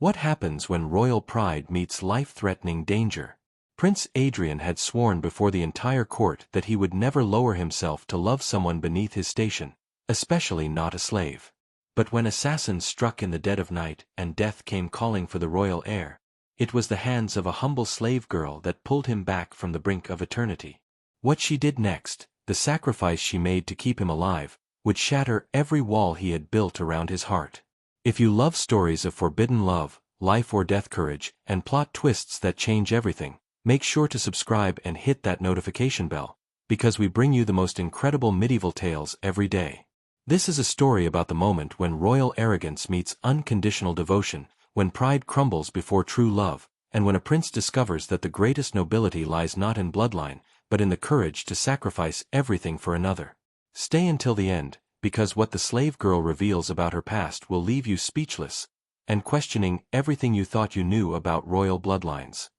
What happens when royal pride meets life-threatening danger? Prince Adrian had sworn before the entire court that he would never lower himself to love someone beneath his station, especially not a slave. But when assassins struck in the dead of night and death came calling for the royal heir, it was the hands of a humble slave girl that pulled him back from the brink of eternity. What she did next, the sacrifice she made to keep him alive, would shatter every wall he had built around his heart. If you love stories of forbidden love, life or death courage, and plot twists that change everything, make sure to subscribe and hit that notification bell, because we bring you the most incredible medieval tales every day. This is a story about the moment when royal arrogance meets unconditional devotion, when pride crumbles before true love, and when a prince discovers that the greatest nobility lies not in bloodline, but in the courage to sacrifice everything for another. Stay until the end, because what the slave girl reveals about her past will leave you speechless, and questioning everything you thought you knew about royal bloodlines.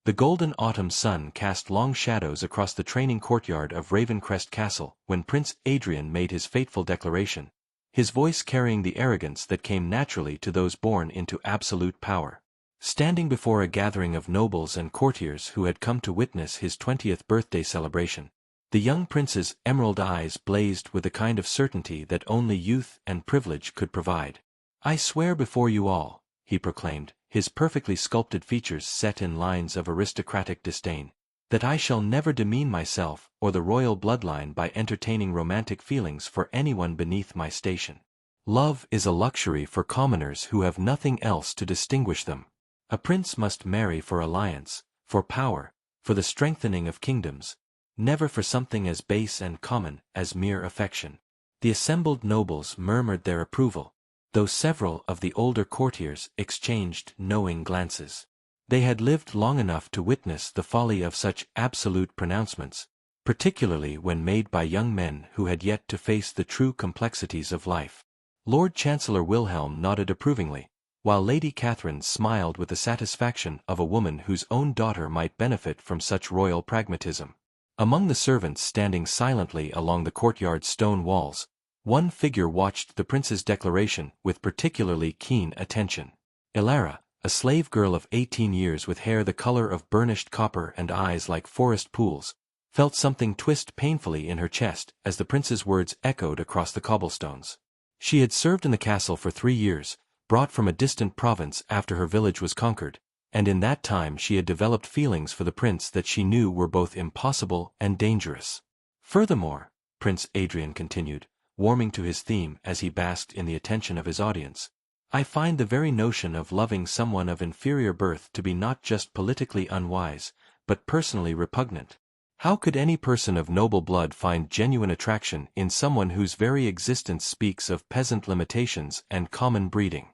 The golden autumn sun cast long shadows across the training courtyard of Ravencrest Castle when Prince Adrian made his fateful declaration, his voice carrying the arrogance that came naturally to those born into absolute power. Standing before a gathering of nobles and courtiers who had come to witness his 20th birthday celebration, the young prince's emerald eyes blazed with the kind of certainty that only youth and privilege could provide. "I swear before you all," he proclaimed, his perfectly sculpted features set in lines of aristocratic disdain, "that I shall never demean myself or the royal bloodline by entertaining romantic feelings for anyone beneath my station. Love is a luxury for commoners who have nothing else to distinguish them. A prince must marry for alliance, for power, for the strengthening of kingdoms, never for something as base and common as mere affection." The assembled nobles murmured their approval, though several of the older courtiers exchanged knowing glances. They had lived long enough to witness the folly of such absolute pronouncements, particularly when made by young men who had yet to face the true complexities of life. Lord Chancellor Wilhelm nodded approvingly, while Lady Catherine smiled with the satisfaction of a woman whose own daughter might benefit from such royal pragmatism. Among the servants standing silently along the courtyard's stone walls, one figure watched the prince's declaration with particularly keen attention. Elara, a slave girl of 18 years with hair the color of burnished copper and eyes like forest pools, felt something twist painfully in her chest as the prince's words echoed across the cobblestones. She had served in the castle for 3 years, brought from a distant province after her village was conquered, and in that time she had developed feelings for the prince that she knew were both impossible and dangerous. "Furthermore," Prince Adrian continued, warming to his theme as he basked in the attention of his audience, "I find the very notion of loving someone of inferior birth to be not just politically unwise, but personally repugnant. How could any person of noble blood find genuine attraction in someone whose very existence speaks of peasant limitations and common breeding?"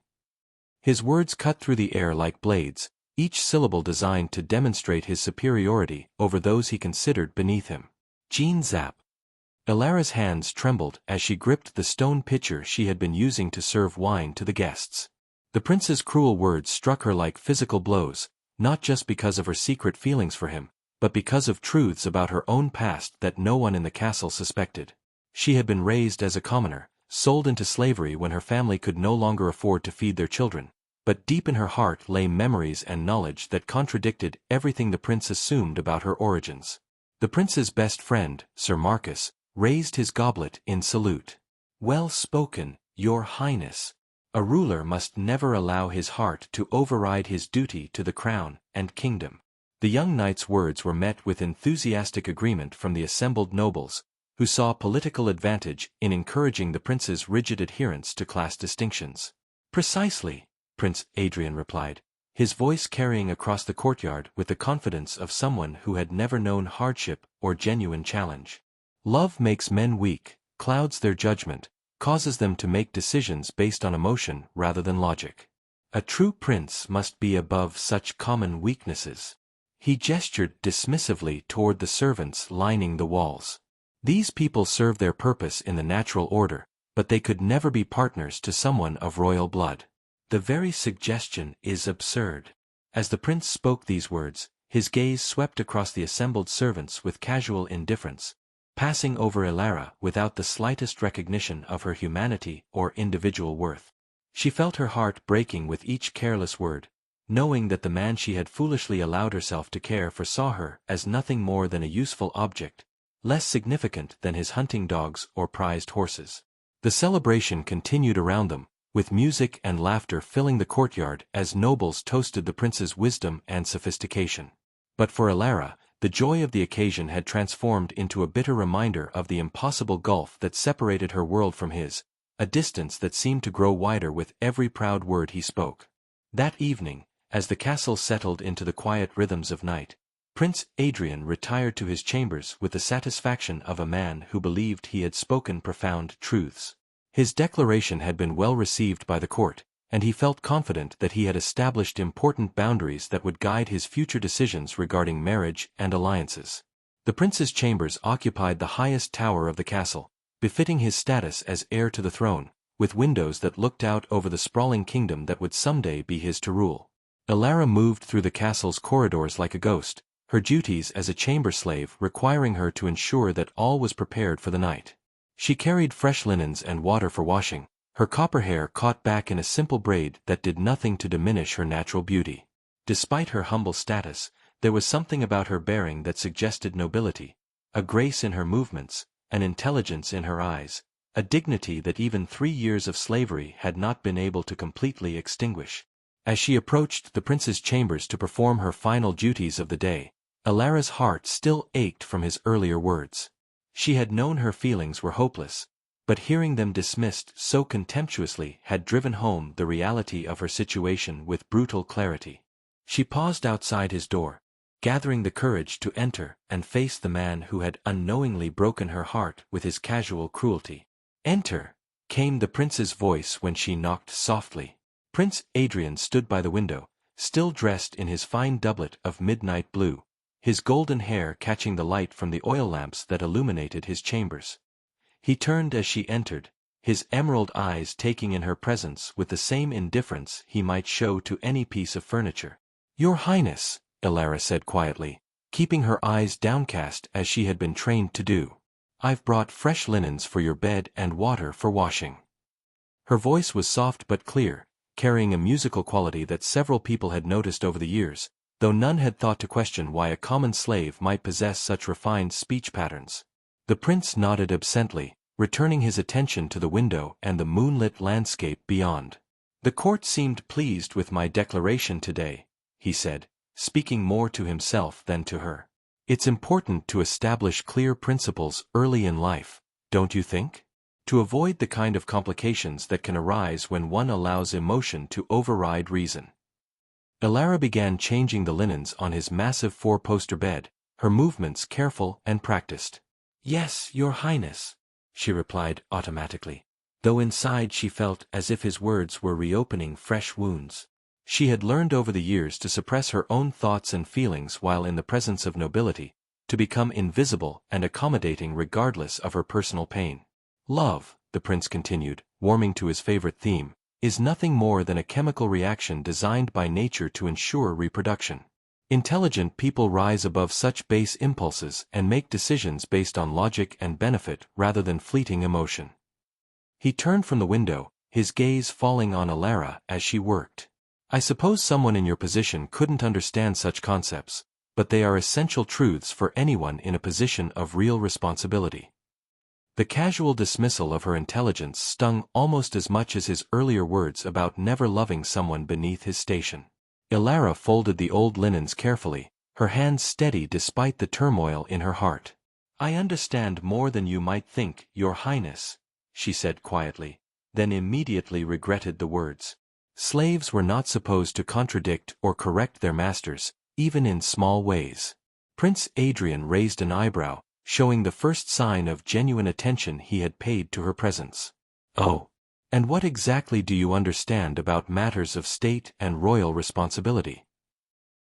His words cut through the air like blades, each syllable designed to demonstrate his superiority over those he considered beneath him. Jean Zapp. Elara's hands trembled as she gripped the stone pitcher she had been using to serve wine to the guests. The prince's cruel words struck her like physical blows, not just because of her secret feelings for him, but because of truths about her own past that no one in the castle suspected. She had been raised as a commoner, sold into slavery when her family could no longer afford to feed their children, but deep in her heart lay memories and knowledge that contradicted everything the prince assumed about her origins. The prince's best friend, Sir Marcus, raised his goblet in salute. "Well spoken, Your Highness. A ruler must never allow his heart to override his duty to the crown and kingdom." The young knight's words were met with enthusiastic agreement from the assembled nobles, who saw political advantage in encouraging the prince's rigid adherence to class distinctions. "Precisely," Prince Adrian replied, his voice carrying across the courtyard with the confidence of someone who had never known hardship or genuine challenge. "Love makes men weak, clouds their judgment, causes them to make decisions based on emotion rather than logic. A true prince must be above such common weaknesses." He gestured dismissively toward the servants lining the walls. "These people serve their purpose in the natural order, but they could never be partners to someone of royal blood. The very suggestion is absurd." As the prince spoke these words, his gaze swept across the assembled servants with casual indifference, passing over Elara without the slightest recognition of her humanity or individual worth. She felt her heart breaking with each careless word, knowing that the man she had foolishly allowed herself to care for saw her as nothing more than a useful object, less significant than his hunting dogs or prized horses. The celebration continued around them, with music and laughter filling the courtyard as nobles toasted the prince's wisdom and sophistication. But for Alara, the joy of the occasion had transformed into a bitter reminder of the impossible gulf that separated her world from his, a distance that seemed to grow wider with every proud word he spoke. That evening, as the castle settled into the quiet rhythms of night, Prince Adrian retired to his chambers with the satisfaction of a man who believed he had spoken profound truths. His declaration had been well received by the court, and he felt confident that he had established important boundaries that would guide his future decisions regarding marriage and alliances. The prince's chambers occupied the highest tower of the castle, befitting his status as heir to the throne, with windows that looked out over the sprawling kingdom that would someday be his to rule. Alara moved through the castle's corridors like a ghost, her duties as a chamber slave requiring her to ensure that all was prepared for the night. She carried fresh linens and water for washing, her copper hair caught back in a simple braid that did nothing to diminish her natural beauty. Despite her humble status, there was something about her bearing that suggested nobility, a grace in her movements, an intelligence in her eyes, a dignity that even 3 years of slavery had not been able to completely extinguish. As she approached the prince's chambers to perform her final duties of the day, Alara's heart still ached from his earlier words. She had known her feelings were hopeless, but hearing them dismissed so contemptuously had driven home the reality of her situation with brutal clarity. She paused outside his door, gathering the courage to enter and face the man who had unknowingly broken her heart with his casual cruelty. "Enter," came the prince's voice when she knocked softly. Prince Adrian stood by the window, still dressed in his fine doublet of midnight blue, his golden hair catching the light from the oil lamps that illuminated his chambers. He turned as she entered, his emerald eyes taking in her presence with the same indifference he might show to any piece of furniture. "Your Highness," Alara said quietly, keeping her eyes downcast as she had been trained to do. "I've brought fresh linens for your bed and water for washing." Her voice was soft but clear, carrying a musical quality that several people had noticed over the years, though none had thought to question why a common slave might possess such refined speech patterns. The prince nodded absently, returning his attention to the window and the moonlit landscape beyond. "The court seemed pleased with my declaration today," he said, speaking more to himself than to her. "It's important to establish clear principles early in life, don't you think? To avoid the kind of complications that can arise when one allows emotion to override reason." Alara began changing the linens on his massive 4-poster bed, her movements careful and practiced. "Yes, Your Highness," she replied automatically, though inside she felt as if his words were reopening fresh wounds. She had learned over the years to suppress her own thoughts and feelings while in the presence of nobility, to become invisible and accommodating regardless of her personal pain. "Love," the prince continued, warming to his favorite theme, "is nothing more than a chemical reaction designed by nature to ensure reproduction. Intelligent people rise above such base impulses and make decisions based on logic and benefit rather than fleeting emotion." He turned from the window, his gaze falling on Alara as she worked. "I suppose someone in your position couldn't understand such concepts, but they are essential truths for anyone in a position of real responsibility." The casual dismissal of her intelligence stung almost as much as his earlier words about never loving someone beneath his station. Alara folded the old linens carefully, her hands steady despite the turmoil in her heart. "I understand more than you might think, Your Highness," she said quietly, then immediately regretted the words. Slaves were not supposed to contradict or correct their masters, even in small ways. Prince Adrian raised an eyebrow, showing the first sign of genuine attention he had paid to her presence. "Oh, and what exactly do you understand about matters of state and royal responsibility?"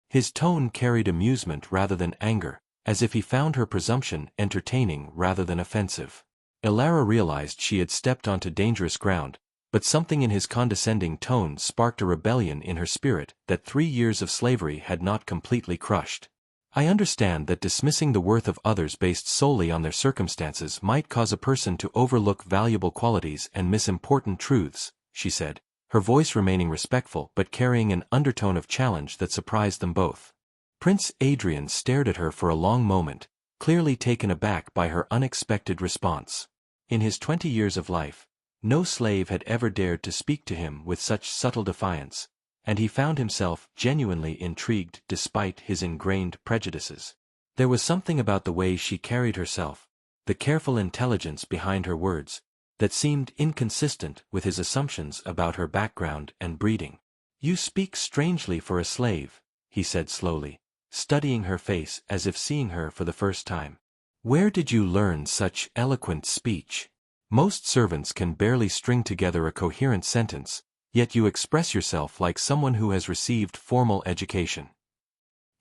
His tone carried amusement rather than anger, as if he found her presumption entertaining rather than offensive. Alara realized she had stepped onto dangerous ground, but something in his condescending tone sparked a rebellion in her spirit that 3 years of slavery had not completely crushed. "I understand that dismissing the worth of others based solely on their circumstances might cause a person to overlook valuable qualities and miss important truths," she said, her voice remaining respectful but carrying an undertone of challenge that surprised them both. Prince Adrian stared at her for a long moment, clearly taken aback by her unexpected response. In his 20 years of life, no slave had ever dared to speak to him with such subtle defiance, and he found himself genuinely intrigued despite his ingrained prejudices. There was something about the way she carried herself, the careful intelligence behind her words, that seemed inconsistent with his assumptions about her background and breeding. "You speak strangely for a slave," he said slowly, studying her face as if seeing her for the first time. "Where did you learn such eloquent speech? Most servants can barely string together a coherent sentence, yet you express yourself like someone who has received formal education."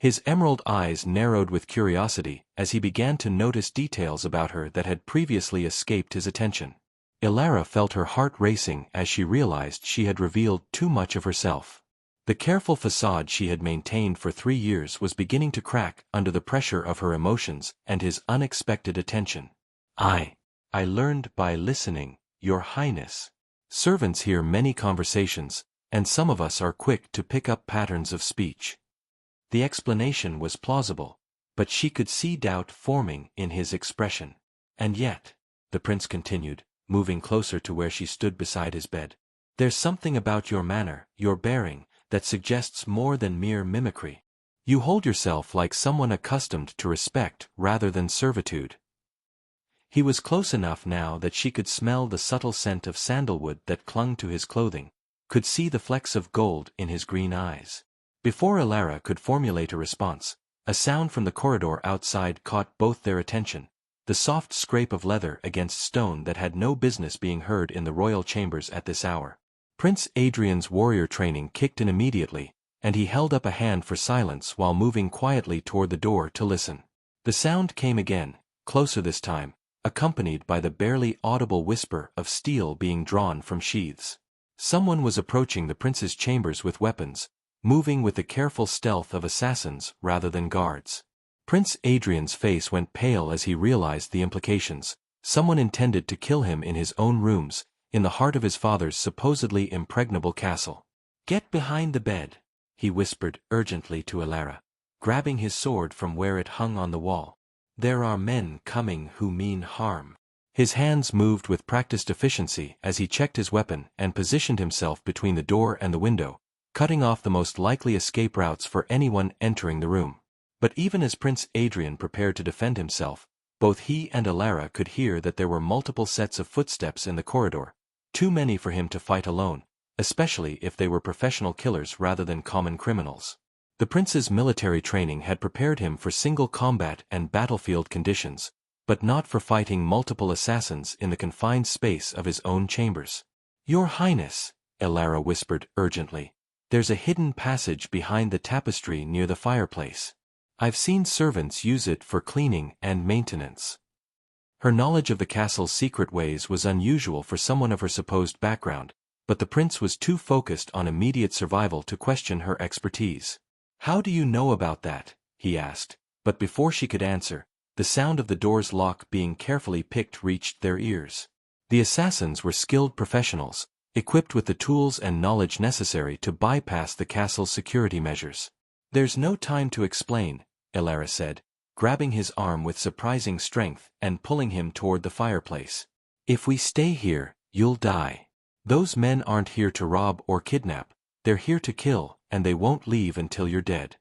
His emerald eyes narrowed with curiosity as he began to notice details about her that had previously escaped his attention. Ilara felt her heart racing as she realized she had revealed too much of herself. The careful facade she had maintained for 3 years was beginning to crack under the pressure of her emotions and his unexpected attention. I learned by listening, Your Highness. Servants hear many conversations, and some of us are quick to pick up patterns of speech." The explanation was plausible, but she could see doubt forming in his expression. "And yet," the prince continued, moving closer to where she stood beside his bed, "there's something about your manner, your bearing, that suggests more than mere mimicry. You hold yourself like someone accustomed to respect rather than servitude." He was close enough now that she could smell the subtle scent of sandalwood that clung to his clothing, could see the flecks of gold in his green eyes. Before Ilara could formulate a response, a sound from the corridor outside caught both their attention, the soft scrape of leather against stone that had no business being heard in the royal chambers at this hour. Prince Adrian's warrior training kicked in immediately, and he held up a hand for silence while moving quietly toward the door to listen. The sound came again, closer this time, accompanied by the barely audible whisper of steel being drawn from sheaths. Someone was approaching the prince's chambers with weapons, moving with the careful stealth of assassins rather than guards. Prince Adrian's face went pale as he realized the implications. Someone intended to kill him in his own rooms, in the heart of his father's supposedly impregnable castle. "Get behind the bed," he whispered urgently to Ilara, grabbing his sword from where it hung on the wall. "There are men coming who mean harm." His hands moved with practiced efficiency as he checked his weapon and positioned himself between the door and the window, cutting off the most likely escape routes for anyone entering the room. But even as Prince Adrian prepared to defend himself, both he and Ilara could hear that there were multiple sets of footsteps in the corridor, too many for him to fight alone, especially if they were professional killers rather than common criminals. The prince's military training had prepared him for single combat and battlefield conditions, but not for fighting multiple assassins in the confined space of his own chambers. "Your Highness," Ilara whispered urgently, "there's a hidden passage behind the tapestry near the fireplace. I've seen servants use it for cleaning and maintenance." Her knowledge of the castle's secret ways was unusual for someone of her supposed background, but the prince was too focused on immediate survival to question her expertise. "How do you know about that?" he asked, but before she could answer, the sound of the door's lock being carefully picked reached their ears. The assassins were skilled professionals, equipped with the tools and knowledge necessary to bypass the castle's security measures. "There's no time to explain," Ilara said, grabbing his arm with surprising strength and pulling him toward the fireplace. "If we stay here, you'll die. Those men aren't here to rob or kidnap, they're here to kill, and they won't leave until you're dead."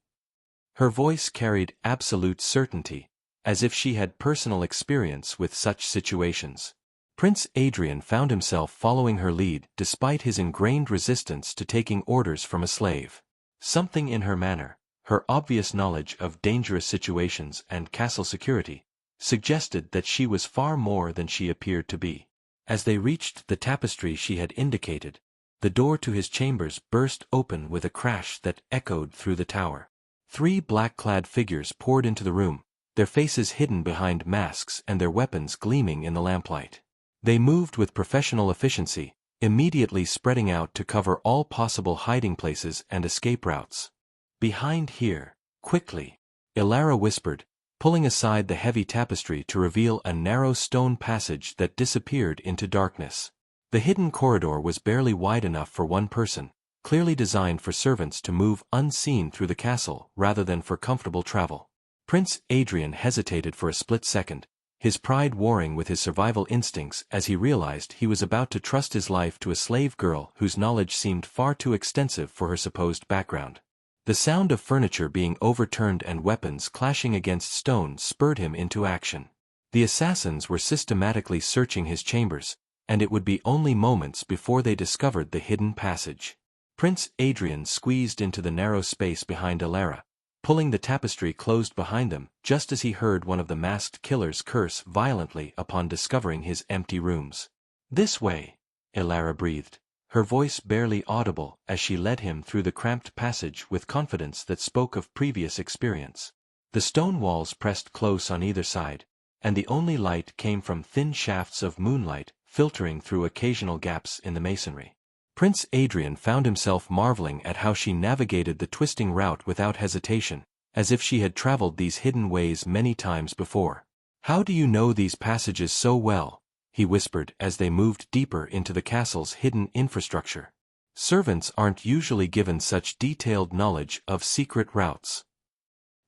Her voice carried absolute certainty, as if she had personal experience with such situations. Prince Adrian found himself following her lead despite his ingrained resistance to taking orders from a slave. Something in her manner, her obvious knowledge of dangerous situations and castle security, suggested that she was far more than she appeared to be. As they reached the tapestry she had indicated, the door to his chambers burst open with a crash that echoed through the tower. 3 black-clad figures poured into the room, their faces hidden behind masks and their weapons gleaming in the lamplight. They moved with professional efficiency, immediately spreading out to cover all possible hiding places and escape routes. "Behind here, quickly," Ilara whispered, pulling aside the heavy tapestry to reveal a narrow stone passage that disappeared into darkness. The hidden corridor was barely wide enough for one person, clearly designed for servants to move unseen through the castle rather than for comfortable travel. Prince Adrian hesitated for a split second, his pride warring with his survival instincts as he realized he was about to trust his life to a slave girl whose knowledge seemed far too extensive for her supposed background. The sound of furniture being overturned and weapons clashing against stone spurred him into action. The assassins were systematically searching his chambers, and it would be only moments before they discovered the hidden passage. Prince Adrian squeezed into the narrow space behind Elara, pulling the tapestry closed behind them just as he heard one of the masked killers curse violently upon discovering his empty rooms. "This way," Elara breathed, her voice barely audible as she led him through the cramped passage with confidence that spoke of previous experience. The stone walls pressed close on either side, and the only light came from thin shafts of moonlight filtering through occasional gaps in the masonry. Prince Adrian found himself marveling at how she navigated the twisting route without hesitation, as if she had traveled these hidden ways many times before. "How do you know these passages so well?" he whispered as they moved deeper into the castle's hidden infrastructure. "Servants aren't usually given such detailed knowledge of secret routes."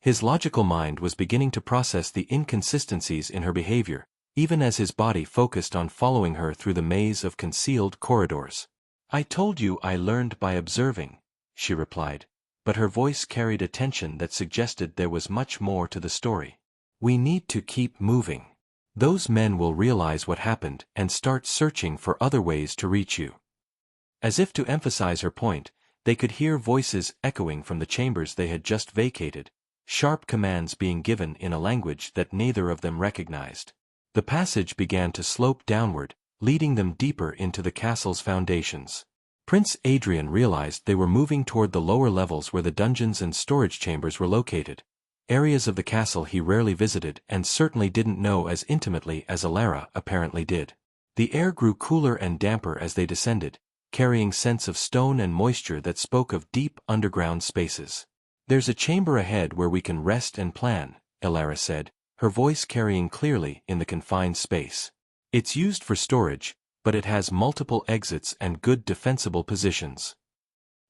His logical mind was beginning to process the inconsistencies in her behavior, even as his body focused on following her through the maze of concealed corridors. "I told you I learned by observing," she replied, but her voice carried a tension that suggested there was much more to the story. "We need to keep moving. Those men will realize what happened and start searching for other ways to reach you." As if to emphasize her point, they could hear voices echoing from the chambers they had just vacated, sharp commands being given in a language that neither of them recognized. The passage began to slope downward, leading them deeper into the castle's foundations. Prince Adrian realized they were moving toward the lower levels where the dungeons and storage chambers were located, areas of the castle he rarely visited and certainly didn't know as intimately as Elara apparently did. The air grew cooler and damper as they descended, carrying scents of stone and moisture that spoke of deep underground spaces. "There's a chamber ahead where we can rest and plan," Elara said, her voice carrying clearly in the confined space. "It's used for storage, but it has multiple exits and good defensible positions."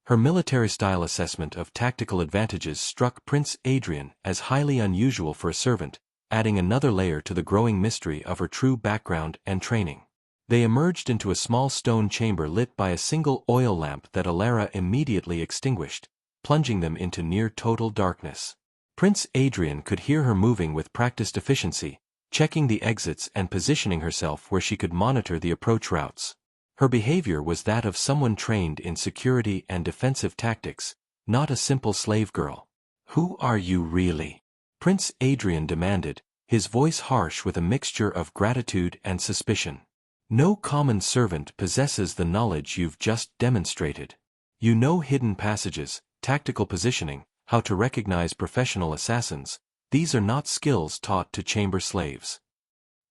Her military-style assessment of tactical advantages struck Prince Adrian as highly unusual for a servant, adding another layer to the growing mystery of her true background and training. They emerged into a small stone chamber lit by a single oil lamp that Elara immediately extinguished, plunging them into near-total darkness. Prince Adrian could hear her moving with practiced efficiency, checking the exits and positioning herself where she could monitor the approach routes. Her behavior was that of someone trained in security and defensive tactics, not a simple slave girl. "Who are you really?" Prince Adrian demanded, his voice harsh with a mixture of gratitude and suspicion. "No common servant possesses the knowledge you've just demonstrated. You know hidden passages, tactical positioning, how to recognize professional assassins. These are not skills taught to chamber slaves."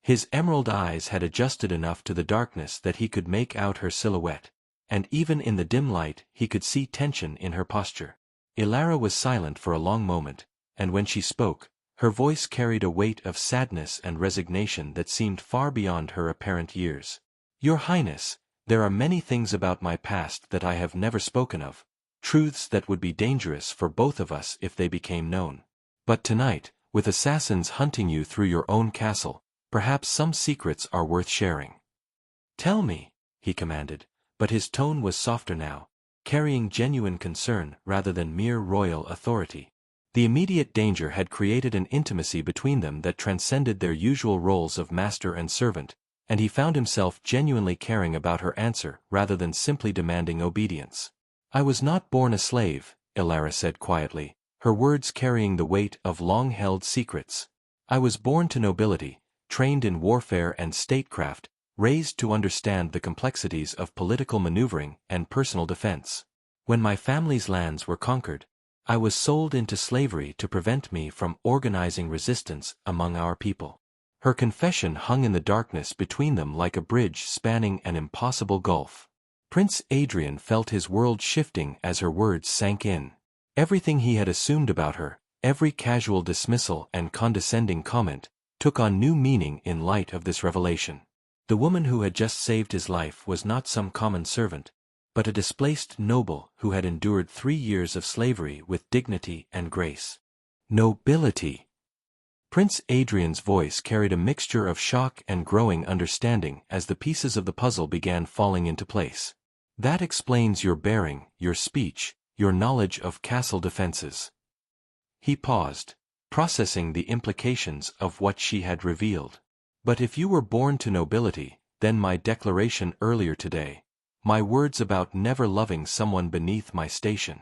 His emerald eyes had adjusted enough to the darkness that he could make out her silhouette, and even in the dim light he could see tension in her posture. Elara was silent for a long moment, and when she spoke, her voice carried a weight of sadness and resignation that seemed far beyond her apparent years. "Your Highness, there are many things about my past that I have never spoken of, truths that would be dangerous for both of us if they became known. But tonight, with assassins hunting you through your own castle, perhaps some secrets are worth sharing." "Tell me," he commanded, but his tone was softer now, carrying genuine concern rather than mere royal authority. The immediate danger had created an intimacy between them that transcended their usual roles of master and servant, and he found himself genuinely caring about her answer rather than simply demanding obedience. "I was not born a slave," Elara said quietly, her words carrying the weight of long-held secrets. "I was born to nobility, trained in warfare and statecraft, raised to understand the complexities of political maneuvering and personal defense. When my family's lands were conquered, I was sold into slavery to prevent me from organizing resistance among our people." Her confession hung in the darkness between them like a bridge spanning an impossible gulf. Prince Adrian felt his world shifting as her words sank in. Everything he had assumed about her, every casual dismissal and condescending comment, took on new meaning in light of this revelation. The woman who had just saved his life was not some common servant, but a displaced noble who had endured 3 years of slavery with dignity and grace. Nobility. Prince Adrian's voice carried a mixture of shock and growing understanding as the pieces of the puzzle began falling into place. That explains your bearing, your speech, your knowledge of castle defenses. He paused, processing the implications of what she had revealed. But if you were born to nobility, then my declaration earlier today, my words about never loving someone beneath my station.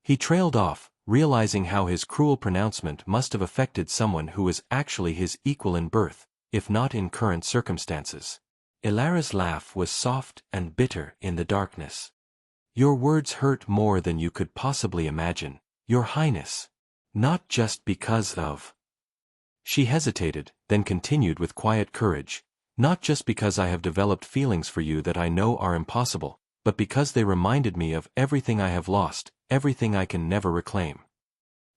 He trailed off, realizing how his cruel pronouncement must have affected someone who was actually his equal in birth, if not in current circumstances. Elara's laugh was soft and bitter in the darkness. Your words hurt more than you could possibly imagine, Your Highness. Not just because of... She hesitated, then continued with quiet courage. Not just because I have developed feelings for you that I know are impossible, but because they reminded me of everything I have lost, everything I can never reclaim.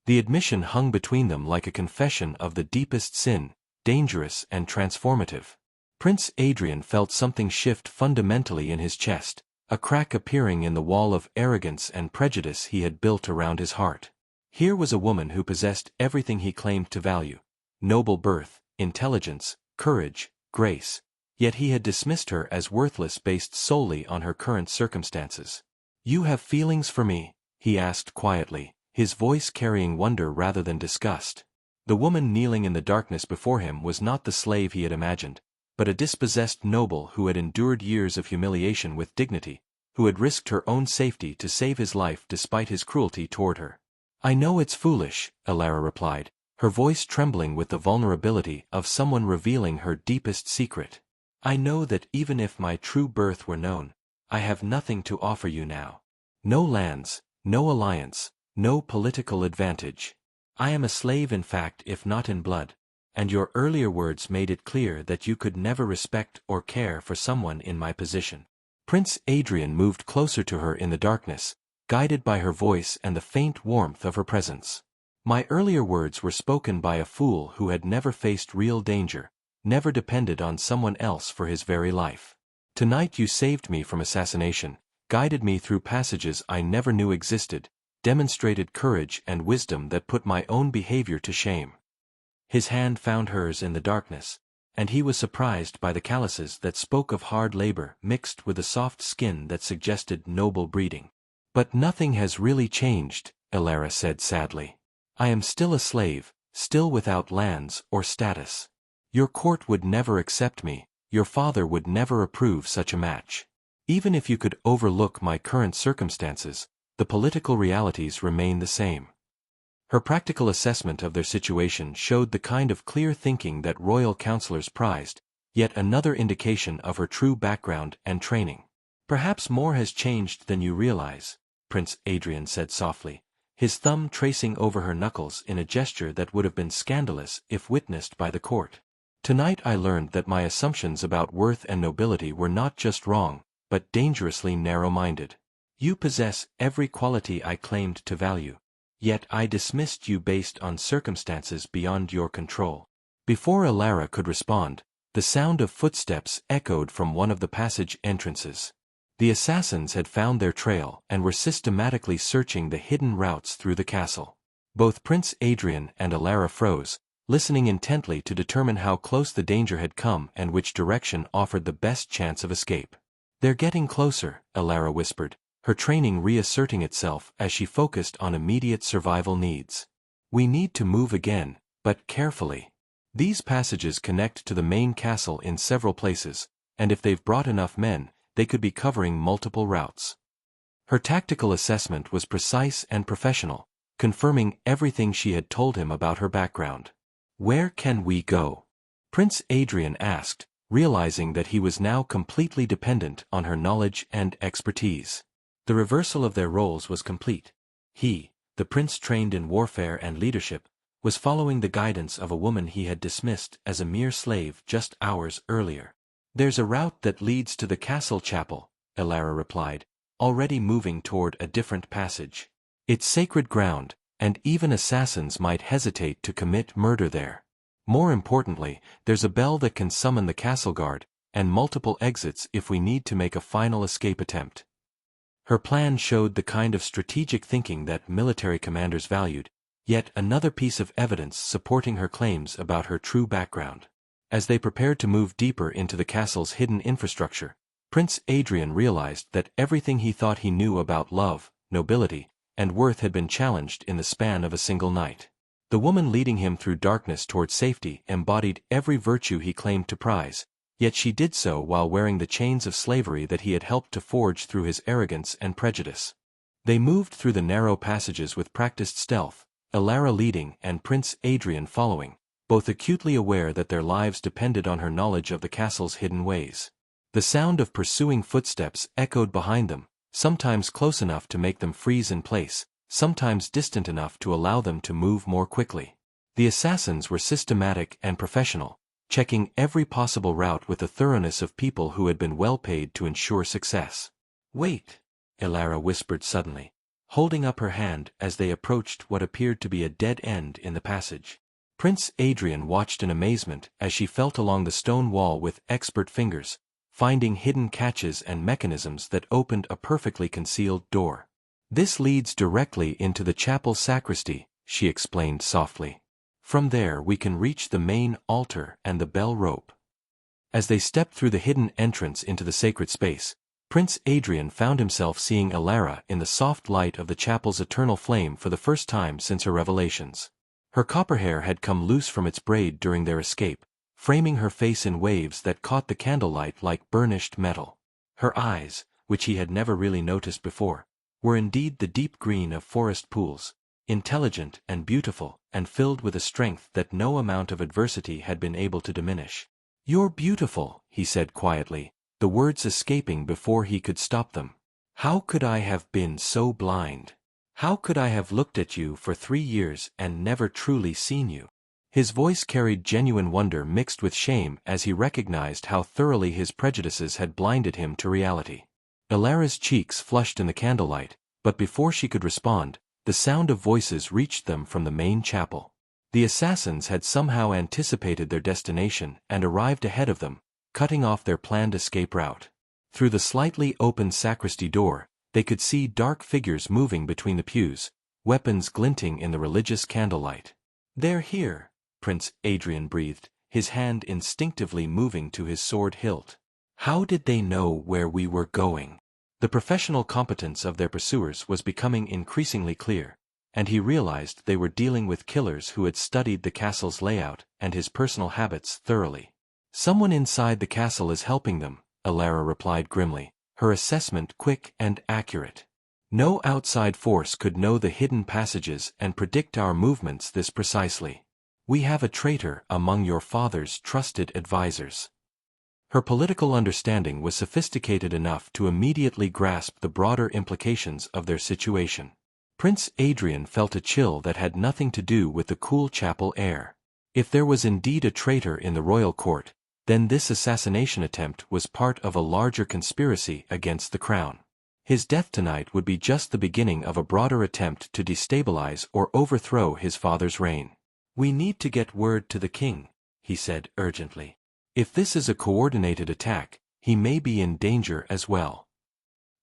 The admission hung between them like a confession of the deepest sin, dangerous and transformative. Prince Adrian felt something shift fundamentally in his chest, a crack appearing in the wall of arrogance and prejudice he had built around his heart. Here was a woman who possessed everything he claimed to value: noble birth, intelligence, courage, grace, yet he had dismissed her as worthless based solely on her current circumstances. You have feelings for me? He asked quietly, his voice carrying wonder rather than disgust. The woman kneeling in the darkness before him was not the slave he had imagined, but a dispossessed noble who had endured years of humiliation with dignity, who had risked her own safety to save his life despite his cruelty toward her. I know it's foolish, Elara replied, her voice trembling with the vulnerability of someone revealing her deepest secret. I know that even if my true birth were known, I have nothing to offer you now. No lands, no alliance, no political advantage. I am a slave in fact if not in blood, and your earlier words made it clear that you could never respect or care for someone in my position. Prince Adrian moved closer to her in the darkness, guided by her voice and the faint warmth of her presence. My earlier words were spoken by a fool who had never faced real danger, never depended on someone else for his very life. Tonight you saved me from assassination, guided me through passages I never knew existed, demonstrated courage and wisdom that put my own behavior to shame. His hand found hers in the darkness, and he was surprised by the calluses that spoke of hard labor mixed with a soft skin that suggested noble breeding. But nothing has really changed, Elara said sadly. I am still a slave, still without lands or status. Your court would never accept me, your father would never approve such a match. Even if you could overlook my current circumstances, the political realities remain the same. Her practical assessment of their situation showed the kind of clear thinking that royal counselors prized, yet another indication of her true background and training. Perhaps more has changed than you realize, Prince Adrian said softly, his thumb tracing over her knuckles in a gesture that would have been scandalous if witnessed by the court. Tonight I learned that my assumptions about worth and nobility were not just wrong, but dangerously narrow-minded. You possess every quality I claimed to value, yet I dismissed you based on circumstances beyond your control. Before Elara could respond, the sound of footsteps echoed from one of the passage entrances. The assassins had found their trail and were systematically searching the hidden routes through the castle. Both Prince Adrian and Elara froze, listening intently to determine how close the danger had come and which direction offered the best chance of escape. They're getting closer, Elara whispered, her training reasserting itself as she focused on immediate survival needs. We need to move again, but carefully. These passages connect to the main castle in several places, and if they've brought enough men, they could be covering multiple routes. Her tactical assessment was precise and professional, confirming everything she had told him about her background. Where can we go? Prince Adrian asked, realizing that he was now completely dependent on her knowledge and expertise. The reversal of their roles was complete. He, the prince trained in warfare and leadership, was following the guidance of a woman he had dismissed as a mere slave just hours earlier. There's a route that leads to the castle chapel, Elara replied, already moving toward a different passage. It's sacred ground, and even assassins might hesitate to commit murder there. More importantly, there's a bell that can summon the castle guard, and multiple exits if we need to make a final escape attempt. Her plan showed the kind of strategic thinking that military commanders valued, yet another piece of evidence supporting her claims about her true background. As they prepared to move deeper into the castle's hidden infrastructure, Prince Adrian realized that everything he thought he knew about love, nobility, and worth had been challenged in the span of a single night. The woman leading him through darkness toward safety embodied every virtue he claimed to prize, yet she did so while wearing the chains of slavery that he had helped to forge through his arrogance and prejudice. They moved through the narrow passages with practiced stealth, Elara leading and Prince Adrian following, both acutely aware that their lives depended on her knowledge of the castle's hidden ways. The sound of pursuing footsteps echoed behind them, sometimes close enough to make them freeze in place, sometimes distant enough to allow them to move more quickly. The assassins were systematic and professional, checking every possible route with the thoroughness of people who had been well paid to ensure success. "Wait," Elara whispered suddenly, holding up her hand as they approached what appeared to be a dead end in the passage. Prince Adrian watched in amazement as she felt along the stone wall with expert fingers, finding hidden catches and mechanisms that opened a perfectly concealed door. "This leads directly into the chapel sacristy," she explained softly. "From there we can reach the main altar and the bell rope." As they stepped through the hidden entrance into the sacred space, Prince Adrian found himself seeing Elara in the soft light of the chapel's eternal flame for the first time since her revelations. Her copper hair had come loose from its braid during their escape, framing her face in waves that caught the candlelight like burnished metal. Her eyes, which he had never really noticed before, were indeed the deep green of forest pools, intelligent and beautiful, and filled with a strength that no amount of adversity had been able to diminish. "You're beautiful," he said quietly, the words escaping before he could stop them. "How could I have been so blind? How could I have looked at you for 3 years and never truly seen you?" His voice carried genuine wonder mixed with shame as he recognized how thoroughly his prejudices had blinded him to reality. Elara's cheeks flushed in the candlelight, but before she could respond, the sound of voices reached them from the main chapel. The assassins had somehow anticipated their destination and arrived ahead of them, cutting off their planned escape route. Through the slightly open sacristy door, they could see dark figures moving between the pews, weapons glinting in the religious candlelight. "They're here," Prince Adrian breathed, his hand instinctively moving to his sword hilt. "How did they know where we were going?" The professional competence of their pursuers was becoming increasingly clear, and he realized they were dealing with killers who had studied the castle's layout and his personal habits thoroughly. "Someone inside the castle is helping them," Elara replied grimly, her assessment quick and accurate. "No outside force could know the hidden passages and predict our movements this precisely. We have a traitor among your father's trusted advisors." Her political understanding was sophisticated enough to immediately grasp the broader implications of their situation. Prince Adrian felt a chill that had nothing to do with the cool chapel air. If there was indeed a traitor in the royal court, then this assassination attempt was part of a larger conspiracy against the crown. His death tonight would be just the beginning of a broader attempt to destabilize or overthrow his father's reign. "We need to get word to the king," he said urgently. "If this is a coordinated attack, he may be in danger as well."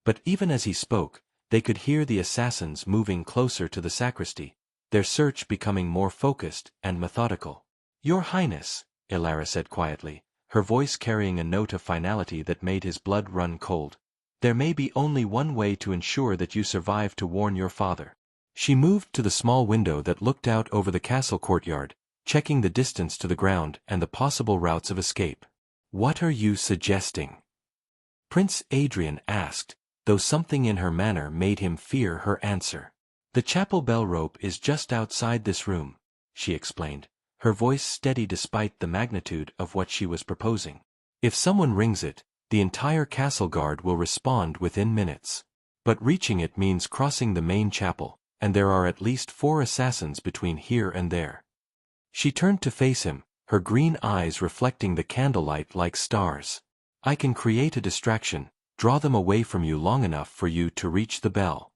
But even as he spoke, they could hear the assassins moving closer to the sacristy, their search becoming more focused and methodical. "Your Highness," Elara said quietly, her voice carrying a note of finality that made his blood run cold, "there may be only one way to ensure that you survive to warn your father." She moved to the small window that looked out over the castle courtyard, checking the distance to the ground and the possible routes of escape. "What are you suggesting?" Prince Adrian asked, though something in her manner made him fear her answer. "The chapel bell rope is just outside this room," she explained, her voice steady despite the magnitude of what she was proposing. "If someone rings it, the entire castle guard will respond within minutes. But reaching it means crossing the main chapel, and there are at least 4 assassins between here and there." She turned to face him, her green eyes reflecting the candlelight like stars. "I can create a distraction, draw them away from you long enough for you to reach the bell."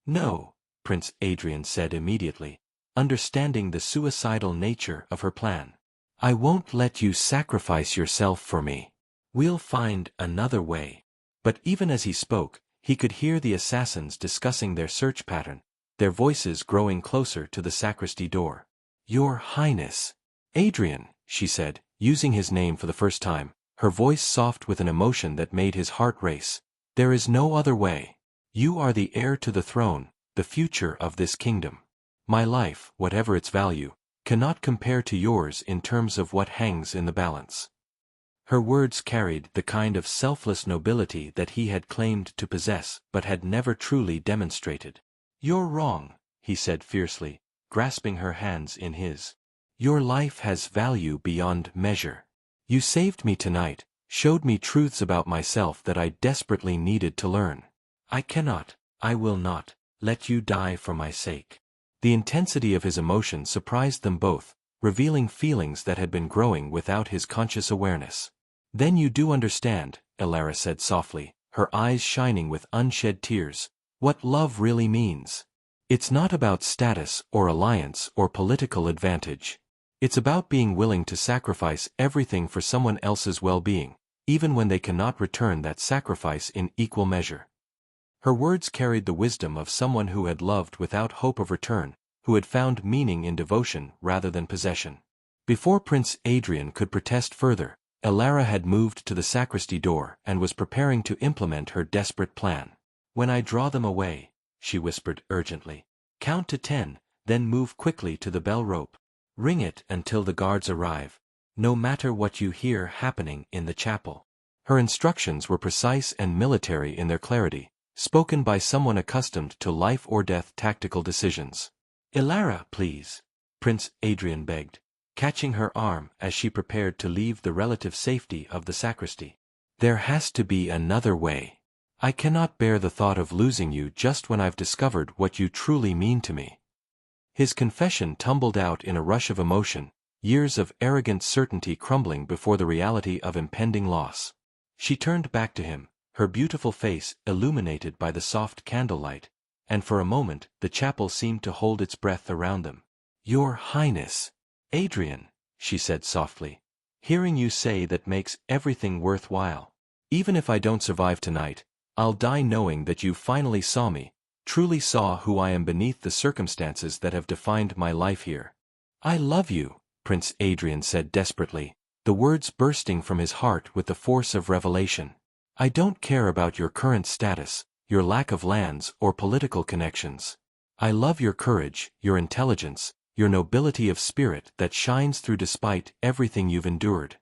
"No," Prince Adrian said immediately, understanding the suicidal nature of her plan. "I won't let you sacrifice yourself for me." We'll find another way. But even as he spoke, he could hear the assassins discussing their search pattern, their voices growing closer to the sacristy door. Your Highness. Adrian, she said, using his name for the first time, her voice soft with an emotion that made his heart race. There is no other way. You are the heir to the throne, the future of this kingdom. My life, whatever its value, cannot compare to yours in terms of what hangs in the balance. Her words carried the kind of selfless nobility that he had claimed to possess but had never truly demonstrated. You're wrong, he said fiercely, grasping her hands in his. Your life has value beyond measure. You saved me tonight, showed me truths about myself that I desperately needed to learn. I will not, let you die for my sake. The intensity of his emotion surprised them both, revealing feelings that had been growing without his conscious awareness. Then you do understand, Elara said softly, her eyes shining with unshed tears, what love really means. It's not about status or alliance or political advantage. It's about being willing to sacrifice everything for someone else's well-being, even when they cannot return that sacrifice in equal measure. Her words carried the wisdom of someone who had loved without hope of return, who had found meaning in devotion rather than possession. Before Prince Adrian could protest further, Elara had moved to the sacristy door and was preparing to implement her desperate plan. When I draw them away, she whispered urgently, count to 10, then move quickly to the bell rope. Ring it until the guards arrive, no matter what you hear happening in the chapel. Her instructions were precise and military in their clarity, spoken by someone accustomed to life-or-death tactical decisions. Elara, please, Prince Adrian begged, catching her arm as she prepared to leave the relative safety of the sacristy. There has to be another way. I cannot bear the thought of losing you just when I've discovered what you truly mean to me. His confession tumbled out in a rush of emotion, years of arrogant certainty crumbling before the reality of impending loss. She turned back to him, her beautiful face illuminated by the soft candlelight, and for a moment the chapel seemed to hold its breath around them. Your Highness, Adrian, she said softly, hearing you say that makes everything worthwhile. Even if I don't survive tonight, I'll die knowing that you finally saw me, truly saw who I am beneath the circumstances that have defined my life here. I love you, Prince Adrian said desperately, the words bursting from his heart with the force of revelation. I don't care about your current status, your lack of lands or political connections. I love your courage, your intelligence, your nobility of spirit that shines through despite everything you've endured.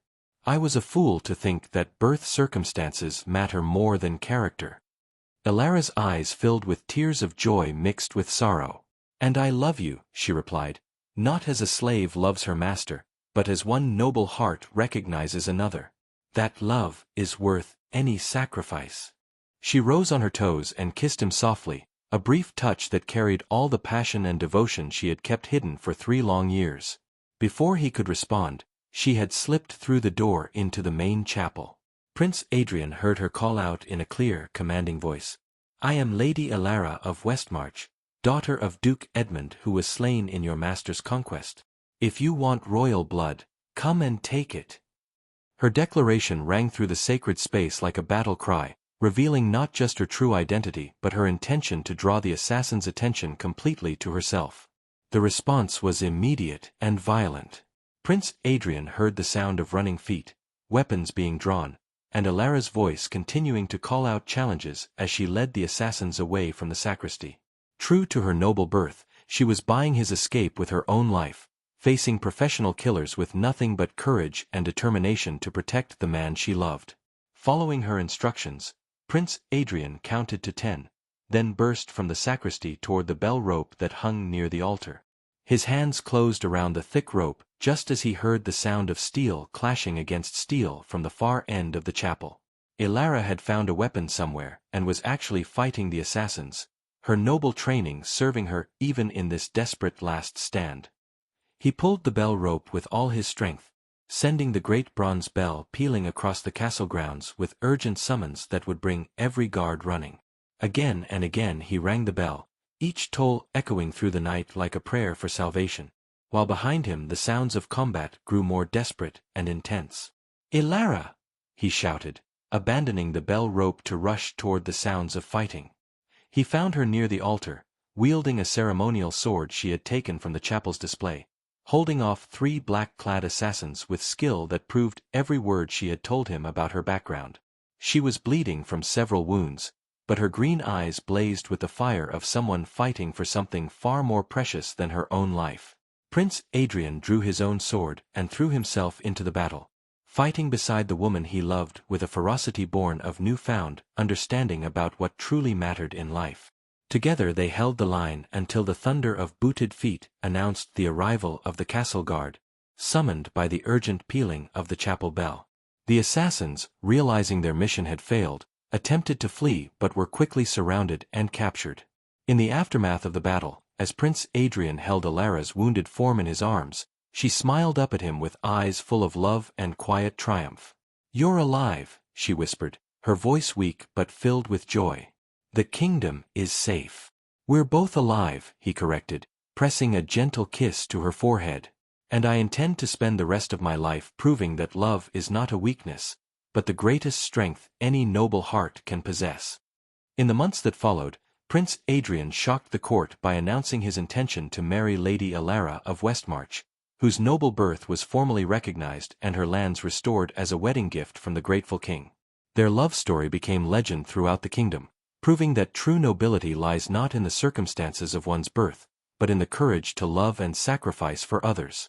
I was a fool to think that birth circumstances matter more than character. Elara's eyes filled with tears of joy mixed with sorrow. And I love you, she replied, not as a slave loves her master, but as one noble heart recognizes another. That love is worth any sacrifice. She rose on her toes and kissed him softly, a brief touch that carried all the passion and devotion she had kept hidden for 3 long years. Before he could respond, she had slipped through the door into the main chapel. Prince Adrian heard her call out in a clear, commanding voice. I am Lady Elara of Westmarch, daughter of Duke Edmund who was slain in your master's conquest. If you want royal blood, come and take it. Her declaration rang through the sacred space like a battle cry, revealing not just her true identity but her intention to draw the assassin's attention completely to herself. The response was immediate and violent. Prince Adrian heard the sound of running feet, weapons being drawn, and Elara's voice continuing to call out challenges as she led the assassins away from the sacristy. True to her noble birth, she was buying his escape with her own life, facing professional killers with nothing but courage and determination to protect the man she loved. Following her instructions, Prince Adrian counted to 10, then burst from the sacristy toward the bell rope that hung near the altar. His hands closed around the thick rope just as he heard the sound of steel clashing against steel from the far end of the chapel. Elara had found a weapon somewhere and was actually fighting the assassins, her noble training serving her even in this desperate last stand. He pulled the bell rope with all his strength, sending the great bronze bell pealing across the castle grounds with urgent summons that would bring every guard running. Again and again he rang the bell, each toll echoing through the night like a prayer for salvation, while behind him the sounds of combat grew more desperate and intense. Elara! he shouted, abandoning the bell rope to rush toward the sounds of fighting. He found her near the altar, wielding a ceremonial sword she had taken from the chapel's display, holding off 3 black-clad assassins with skill that proved every word she had told him about her background. She was bleeding from several wounds, but her green eyes blazed with the fire of someone fighting for something far more precious than her own life. Prince Adrian drew his own sword and threw himself into the battle, fighting beside the woman he loved with a ferocity born of newfound understanding about what truly mattered in life. Together they held the line until the thunder of booted feet announced the arrival of the castle guard, summoned by the urgent pealing of the chapel bell. The assassins, realizing their mission had failed, attempted to flee but were quickly surrounded and captured. In the aftermath of the battle, as Prince Adrian held Alara's wounded form in his arms, she smiled up at him with eyes full of love and quiet triumph. "You're alive," she whispered, her voice weak but filled with joy. "The kingdom is safe." "We're both alive," he corrected, pressing a gentle kiss to her forehead. "And I intend to spend the rest of my life proving that love is not a weakness, but the greatest strength any noble heart can possess." In the months that followed, Prince Adrian shocked the court by announcing his intention to marry Lady Alara of Westmarch, whose noble birth was formally recognized and her lands restored as a wedding gift from the grateful king. Their love story became legend throughout the kingdom, proving that true nobility lies not in the circumstances of one's birth, but in the courage to love and sacrifice for others.